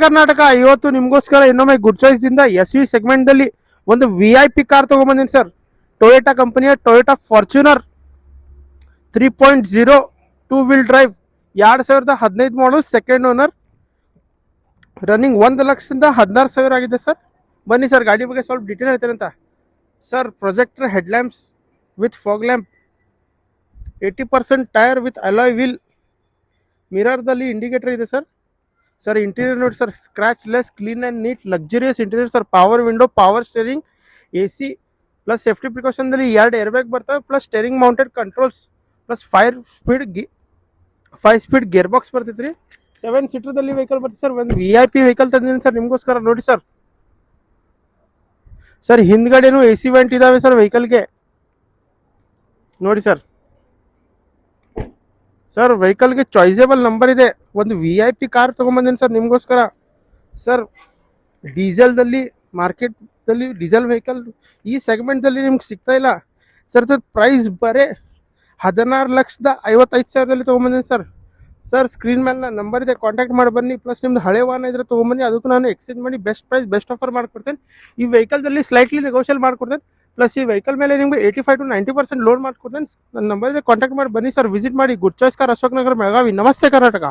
ಕರ್ನಾಟಕ ಇವತ್ತು ನಿಮಗೋಸ್ಕರ ಇನ್ನೊಮ್ಮೆ ಗುಡ್ ಚಾಯ್ಸ್ ಇಂದ ಎಸ್ ಯು ಸೆಗ್ಮೆಂಟ್ ದಲ್ಲಿ ಒಂದು VIP ಕಾರ್ ತಗೊಂಡ್ಬಂದಿನಿ ಸರ್. ಟೊಯೋಟಾ ಕಂಪನಿಯ ಟೊಯೋಟಾ ಫಾರ್ಚುನರ್ 3.0 2 ವೀಲ್ ಡ್ರೈವ್ 2015 ಮಾಡಲ್, ಸೆಕೆಂಡ್ ಓನರ್, ರನ್ನಿಂಗ್ 1,16,000 ಆಗಿದೆ ಸರ್. ಬನ್ನಿ ಸರ್ ಗಾಡಿ ಬಗ್ಗೆ ಸ್ವಲ್ಪ ಡೀಟೇಲ್ ಹೇಳ್ತೇನೆ ಅಂತ. Sir projector head lamps with fog lamp, 80% tyre with alloy wheel, ಮಿರರ್ದಲ್ಲಿ ಇಂಡಿಕೇಟರ್ ಇದೆ ಸರ್. ಸರ್ ಇಂಟೀರಿಯರ್ ನೋಡಿ sir, scratchless, clean and neat, luxurious interior sir. Power window, power steering, AC plus safety ಪ್ರಿಕಾಷನ್ದಲ್ಲಿ 2 air bag ಬರ್ತವೆ, plus steering mounted controls, plus 5 speed gear box ಬರ್ತೈತೆ ರೀ. 7 ಸೀಟರ್ದಲ್ಲಿ vehicle ಬರ್ತದೆ sir. ಒಂದು VIP vehicle ತಂದಿದ್ದೀನಿ sir ನಿಮಗೋಸ್ಕರ. ನೋಡಿ ಸರ್, ಸರ್ ಹಿಂದ್ಗಡೆನೂ AC ವೆಂಟ್ ಇದಾವೆ ಸರ್ ವೆಹಿಕಲ್ಗೆ. ನೋಡಿ ಸರ್, ಸರ್ ವೆಹಿಕಲ್ಗೆ ಚಾಯ್ಸೇಬಲ್ ನಂಬರ್ ಇದೆ. ಒಂದು VIP ಕಾರ್ ತೊಗೊಂಬಂದಿನಿ ಸರ್ ನಿಮಗೋಸ್ಕರ. ಸರ್ ಡೀಸೆಲ್ದಲ್ಲಿ ಮಾರ್ಕೆಟ್ದಲ್ಲಿ ಡೀಸೆಲ್ ವೆಹಿಕಲ್ ಈ ಸೆಗ್ಮೆಂಟ್ದಲ್ಲಿ ನಿಮ್ಗೆ ಸಿಗ್ತಾ ಇಲ್ಲ ಸರ್. ಪ್ರೈಸ್ ಬರೀ 16,55,000 ತೊಗೊಂಬಂದಿನಿ ಸರ್. ಸರ್ ಸ್ಕ್ರೀನ್ ಮೇಲೆ ನನ್ನ ನಂಬರ್ ಇದೆ, ಕಾಂಟ್ಯಾಕ್ಟ್ ಮಾಡಿ ಬನ್ನಿ. ಪ್ಲಸ್ ನಿಮ್ದು ಹಳೆ ವಾಹನ ಇದ್ರೆ ತೊಗೊಂಬನ್ನಿ, ಅದಕ್ಕೂ ನಾನು ಎಕ್ಸ್ಚೇಂಜ್ ಮಾಡಿ ಬೆಸ್ಟ್ ಪ್ರೈಸ್ ಬೆಸ್ಟ್ ಆಫರ್ ಮಾಡ್ಕೊಡ್ತೇನೆ. ಈ ವೆಹಿಕಲ್ದಲ್ಲಿ ಸ್ಲೈಟ್ಲಿ ನೆಗೋಷಿಯೇಟ್ ಮಾಡ್ಕೊಡ್ತೇನೆ. ಪ್ಲಸ್ ಈ ವೆಹಿಕಲ್ ಮೇಲೆ ನಿಮಗೆ 85 to 90% ಲೋನ್ ಮಾಡ್ಕೊಡ್ತೇನೆ. ನನ್ನ ನಂಬರ್ ಇದೆ, ಕಾಂಟ್ಯಾಕ್ಟ್ ಮಾಡಿ ಬನ್ನಿ ಸರ್. ವಿಸಿಟ್ ಮಾಡಿ. Good choice car, Ashok Nagar, Belagavi. ನಮಸ್ತೆ ಕರ್ನಾಟಕ.